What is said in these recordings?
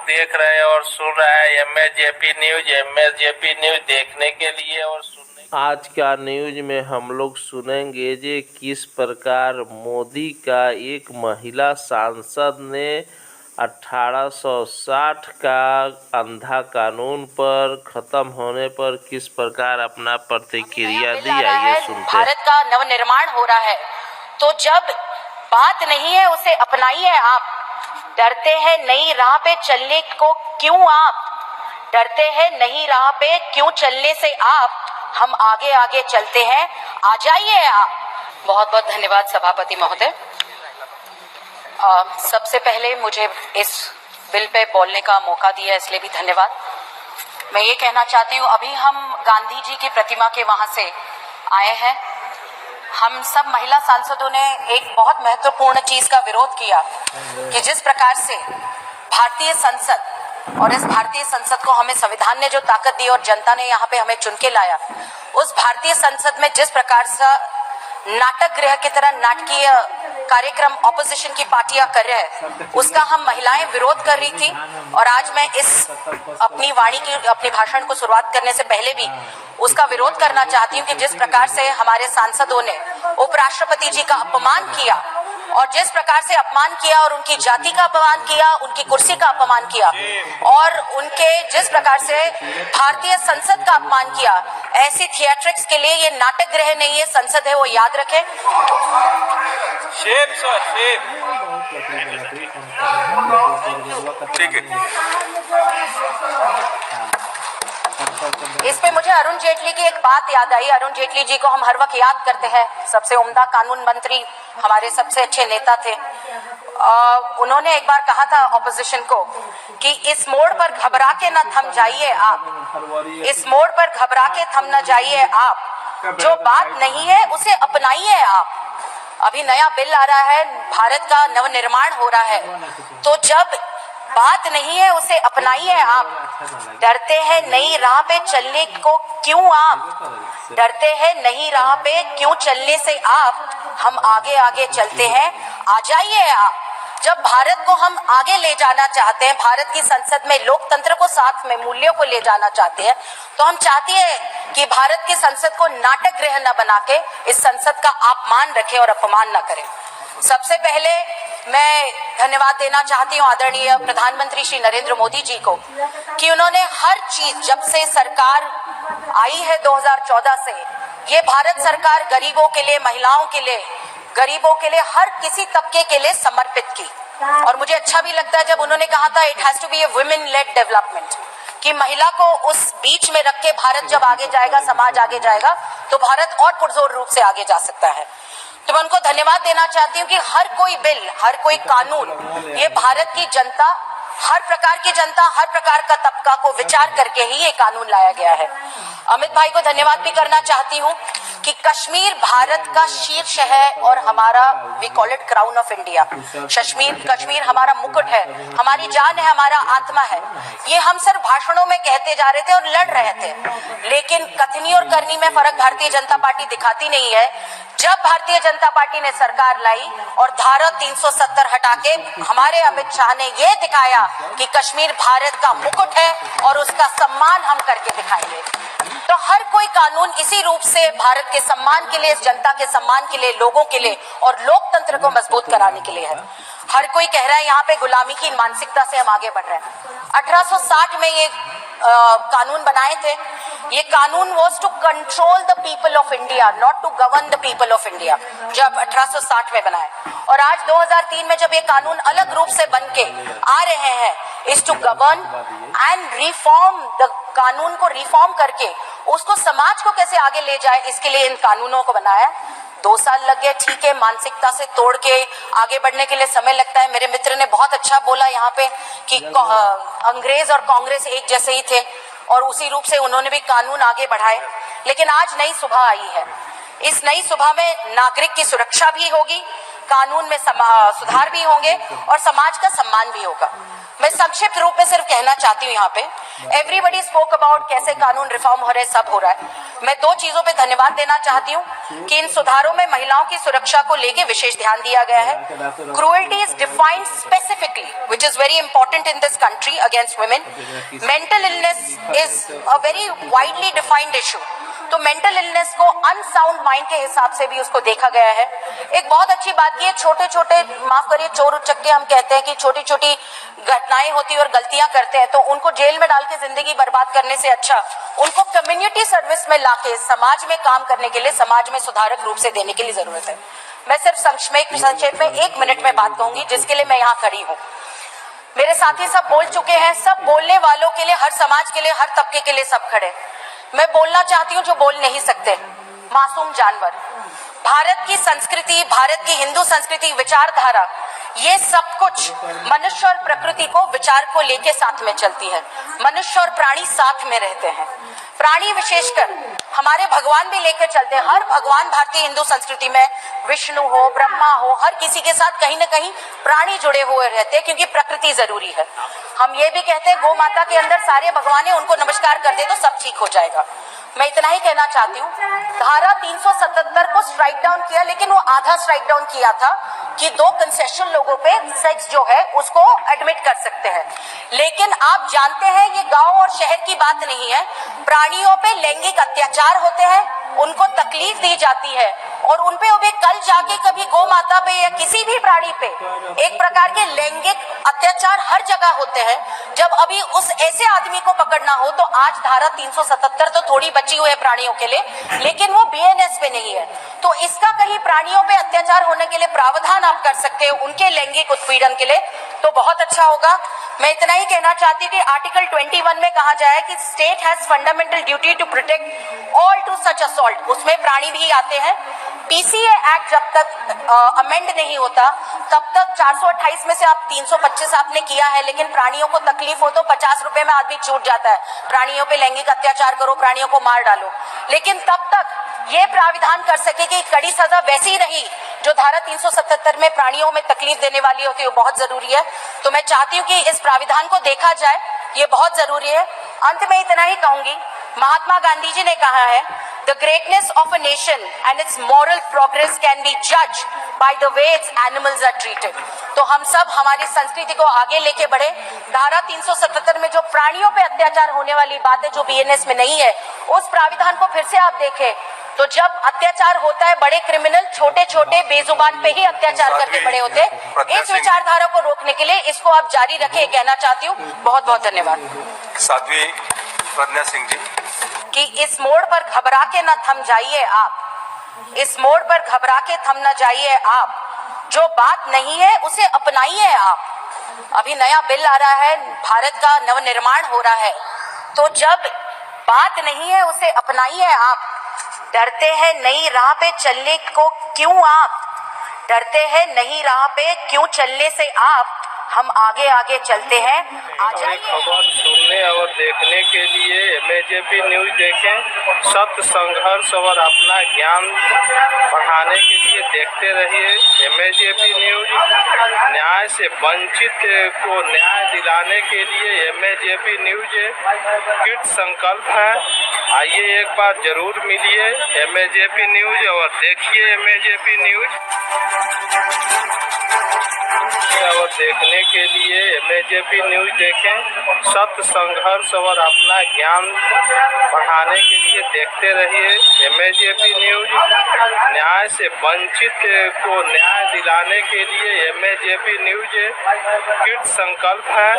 देख रहे हैं और सुन रहे हैं एमएसजेपी न्यूज देखने के लिए और सुनने। आज का न्यूज में हम लोग सुनेंगे जे किस प्रकार मोदी का एक महिला सांसद ने 1860 का अंधा कानून पर खत्म होने पर किस प्रकार अपना प्रतिक्रिया दी। आइए सुनते हैं। भारत का नवनिर्माण हो रहा है, तो जब बात नहीं है उसे अपनाइए आप। डरते हैं नई राह पे चलने को क्यों आप, डरते हैं नई राह पे क्यों चलने से आप, हम आगे आगे चलते हैं, आ जाइए आप। बहुत बहुत धन्यवाद सभापति महोदय। सबसे पहले मुझे इस बिल पे बोलने का मौका दिया इसलिए भी धन्यवाद। मैं ये कहना चाहती हूँ, अभी हम गांधी जी की प्रतिमा के वहां से आए हैं। हम सब महिला सांसदों ने एक बहुत महत्वपूर्ण चीज का विरोध किया कि जिस प्रकार से भारतीय संसद, और इस भारतीय संसद को हमें संविधान ने जो ताकत दी और जनता ने यहाँ पे हमें चुन के लाया, उस भारतीय संसद में जिस प्रकार से नाटक गृह की तरह नाटकीय कार्यक्रम ऑपोजिशन की पार्टियां कर रहे हैं, उसका हम महिलाएं विरोध कर रही थी। और आज मैं इस अपनी भाषण को शुरुआत करने से पहले भी उसका विरोध करना चाहती हूँ कि जिस प्रकार से हमारे सांसदों ने उपराष्ट्रपति जी का अपमान किया और जिस प्रकार से अपमान किया और उनकी जाति का अपमान किया, उनकी कुर्सी का अपमान किया और उनके जिस प्रकार से भारतीय संसद का अपमान किया, ऐसी थिएट्रिक्स के लिए ये नाटक गृह नहीं है, संसद है, वो याद रखें। Shame sir, shame. ठीक है। इस पे मुझे अरुण जेटली की एक बात याद आई। अरुण जेटली जी को हम हर वक्त याद करते हैं, सबसे उम्दा कानून मंत्री, हमारे सबसे अच्छे नेता थे। उन्होंने एक बार कहा था ऑपोजिशन को कि इस मोड़ पर घबरा के न थम जाइए आप, इस मोड़ पर घबरा के थम न जाइए आप, जो बात नहीं है उसे अपनाइए आप। अभी नया बिल आ रहा है, भारत का नवनिर्माण हो रहा है, तो जब बात नहीं है उसे अपनाइए आप। डरते हैं नई राह पे चलने को क्यों आप, डरते हैं नई राह पे क्यों चलने से आप, हम आगे आगे चलते हैं, आ जाइए आप। जब भारत को हम आगे ले जाना चाहते हैं, भारत की संसद में लोकतंत्र को साथ में मूल्यों को ले जाना चाहते हैं, तो हम चाहते हैं कि भारत की संसद को नाटक गृह न बना के इस संसद का अपमान रखें और अपमान न करें। सबसे पहले मैं धन्यवाद देना चाहती हूँ आदरणीय प्रधानमंत्री श्री नरेंद्र मोदी जी को कि उन्होंने हर चीज, जब से सरकार आई है 2014 से, ये भारत सरकार गरीबों के लिए, महिलाओं के लिए, गरीबों के लिए, हर किसी तबके के लिए समर्पित की। और मुझे अच्छा भी लगता है जब उन्होंने कहा था it has to be a women led development, कि महिला को उस बीच में रख के भारत जब आगे जाएगा, समाज आगे जाएगा, तो भारत और पुरजोर रूप से आगे जा सकता है। तो मैं उनको धन्यवाद देना चाहती हूँ कि हर कोई बिल, हर कोई कानून, ये भारत की जनता, हर प्रकार की जनता, हर प्रकार का तबका को विचार करके ही ये कानून लाया गया है। अमित भाई को धन्यवाद भी करना चाहती हूँ कि कश्मीर भारत का शीर्ष है और हमारा, we call it crown of India. Kashmir हमारा मुकुट है, हमारी जान है, हमारा आत्मा है। ये हम सिर्फ भाषणों में कहते जा रहे थे और लड़ रहे थे, लेकिन कथनी और करनी में फर्क भारतीय जनता पार्टी दिखाती नहीं है। जब भारतीय जनता पार्टी ने सरकार लाई और धारा 370 हटा के हमारे अमित शाह ने ये दिखाया कि कश्मीर भारत का मुकुट है और उसका सम्मान हम करके दिखाएंगे। तो हर कोई कानून इसी रूप से भारत के सम्मान के लिए, जनता के सम्मान के लिए, लोगों के लिए और लोकतंत्र को मजबूत कराने के लिए है। हर कोई कह रहा है यहाँ पे गुलामी की मानसिकता से हम आगे बढ़ रहे हैं। 1860 में ये कानून बनाए थे। ये कानून was to control the people of India, not to govern the people of India, जब 1860 में बनाए। और आज 2003 में जब ये कानून अलग रूप से बन के आ रहे हैं, is to govern and reform the कानून को रिफॉर्म करके उसको समाज को कैसे आगे ले जाए, इसके लिए इन कानूनों को बनाया। 2 साल लग गए, ठीक है, मानसिकता से तोड़ के आगे बढ़ने के लिए समय लगता है। मेरे मित्र ने बहुत अच्छा बोला यहाँ पे कि अंग्रेज और कांग्रेस एक जैसे ही थे और उसी रूप से उन्होंने भी कानून आगे बढ़ाए। लेकिन आज नई सुबह आई है, इस नई सुबह में नागरिक की सुरक्षा भी होगी, कानून में सुधार भी होंगे और समाज का सम्मान भी होगा। मैं संक्षिप्त रूप में सिर्फ कहना चाहती हूँ, यहाँ पे एवरीबडी स्पोक अबाउट कैसे कानून रिफॉर्म हो रहे, सब हो रहा है। मैं 2 चीजों पे धन्यवाद देना चाहती हूँ कि इन सुधारों में महिलाओं की सुरक्षा को लेके विशेष ध्यान दिया गया है। Cruelty is defined specifically which is very important in this country against women. Mental illness is a very widely defined issue, तो मेंटल इलनेस को अनसाउंड माइंड के हिसाब से भी उसको देखा गया है। एक बहुत अच्छी बात ये, छोटे छोटे, माफ करिए, चोर उचक्के हम कहते हैं कि छोटी छोटी घटनाएं होती है और गलतियां करते हैं, तो उनको जेल में डाल के जिंदगी बर्बाद करने से अच्छा उनको कम्युनिटी सर्विस में लाके समाज में काम करने के लिए, समाज में सुधारक रूप से देने के लिए जरूरत है। मैं सिर्फ संक्षेप में 1 मिनट में बात कहूंगी, जिसके लिए मैं यहाँ खड़ी हूँ। मेरे साथी सब बोल चुके हैं, सब बोलने वालों के लिए, हर समाज के लिए, हर तबके के लिए सब खड़े। मैं बोलना चाहती हूँ जो बोल नहीं सकते, मासूम जानवर। भारत की संस्कृति, भारत की हिंदू संस्कृति, विचारधारा, ये सब कुछ मनुष्य और प्रकृति को, विचार को लेके साथ में चलती है। मनुष्य और प्राणी साथ में रहते हैं। प्राणी विशेषकर हमारे भगवान भी लेके चलते हैं। हर भगवान भारतीय हिंदू संस्कृति में, विष्णु हो, ब्रह्मा हो, हर किसी के साथ कहीं ना कहीं प्राणी जुड़े हुए रहते हैं, क्योंकि प्रकृति जरूरी है। हम ये भी कहते हैं गौ माता के अंदर सारे भगवान है, उनको नमस्कार कर दे तो सब ठीक हो जाएगा। मैं इतना ही कहना चाहती हूँ। धारा 377 को स्ट्राइक डाउन किया, लेकिन वो आधा स्ट्राइक डाउन किया था कि 2 कंसेशन लोगों पे सेक्स जो है उसको एडमिट कर सकते हैं। लेकिन आप जानते हैं ये गांव और शहर की बात नहीं है, प्राणियों पे लैंगिक अत्याचार होते हैं, उनको तकलीफ दी जाती है और उनपे अभी कल जाके कभी गौ माता पे या किसी भी प्राणी पे एक प्रकार के लैंगिक अत्याचार हर जगह होते हैं। जब अभी उस ऐसे आदमी को पकड़ना हो तो आज धारा 377 तो थोड़ी बची हुई है प्राणियों के लिए, लेकिन वो बीएनएस पे नहीं है। तो इसका कहीं प्राणियों पे अत्याचार होने के लिए प्रावधान आप कर सकते हो, उनके लैंगिक उत्पीड़न के लिए, तो बहुत अच्छा होगा। मैं इतना ही कहना चाहती हूँ कि आर्टिकल 21 में कहा जाए कि state has fundamental duty to protect all to such assault, उसमें प्राणी भी आते हैं। पीसीए एक्ट जब तक अमेंड नहीं होता तब तक 428 में से आप 325 आपने किया है, लेकिन प्राणियों को तकलीफ हो तो 50 रुपए में आदमी छूट जाता है। प्राणियों पे लैंगिक अत्याचार करो, प्राणियों को मार डालो, लेकिन तब तक ये प्राविधान कर सके कि कड़ी सजा वैसी रही जो धारा 377 में प्राणियों में तकलीफ देने वाली होती है, वो बहुत जरूरी है। तो मैं चाहती हूँ कि इस प्राविधान को देखा जाए, ये बहुत जरूरी है। अंत में इतना ही कहूंगी, महात्मा गांधी जी ने कहा है, the greatness of a nation and its moral progress can be जज by the way its animals are treated. तो हम सब हमारी संस्कृति को आगे लेके बढ़े। धारा 377 में जो प्राणियों पे अत्याचार होने वाली बात है, जो बीएनएस में नहीं है, उस प्राविधान को फिर से आप देखें। तो जब अत्याचार होता है, बड़े क्रिमिनल छोटे छोटे बेजुबान पे ही अत्याचार करके बड़े होते हैं। इस विचारधारा को रोकने के लिए इसको आप जारी रखें, कहना चाहती हूँ। बहुत बहुत धन्यवाद। साध्वी प्रज्ञा सिंह जी। कि इस मोड़ पर घबरा के न थम जाइए आप, इस मोड़ पर घबरा के थम न जाइए आप, जो बात नहीं है उसे अपनाइए आप। अभी नया बिल आ रहा है, भारत का नवनिर्माण हो रहा है, तो जब बात नहीं है उसे अपनाइए आप। डरते हैं नई राह पे चलने को क्यों आप, डरते हैं नई राह पे क्यों चलने से आप, हम आगे आगे चलते हैं। आ जाइए। खबर सुनने और देखने के लिए एमएजेपी न्यूज देखें। सत्य, संघर्ष और अपना ज्ञान बढ़ाने के लिए देखते रहिए एमएजेपी न्यूज। न्याय से वंचित को न्याय दिलाने के लिए एमएजेपी न्यूज कृत संकल्प है। आइए एक बार जरूर मिलिए एमएजेपी न्यूज और देखिए एमएजेपी न्यूज। और देखने के लिए एमएजेपी न्यूज देखें। सत्य, संघर्ष और अपना ज्ञान बढ़ाने के लिए देखते रहिए एमएजेपी न्यूज। न्याय से वंचित को न्याय दिलाने के लिए एमएजेपी न्यूज कृत संकल्प है।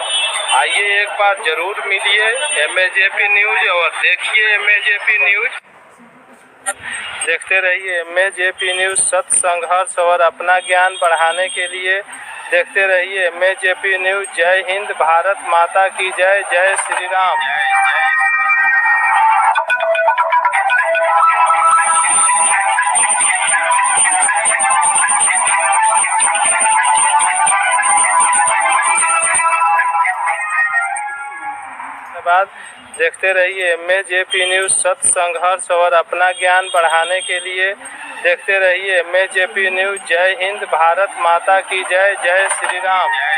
आइए एक बार जरूर मिलिए एमएजेपी न्यूज और देखिए एमएजेपी न्यूज। देखते रहिए एमएजेपी न्यूज। सत्य, संघर्ष और अपना ज्ञान बढ़ाने के लिए देखते रहिए MSJP न्यूज। जय हिंद, भारत माता की जय, जय श्री राम। धन्यवाद। देखते रहिए MSJP न्यूज। सत्य, संघर्ष और अपना ज्ञान बढ़ाने के लिए देखते रहिए MSJP न्यूज। जय हिंद, भारत माता की जय, जय श्री राम।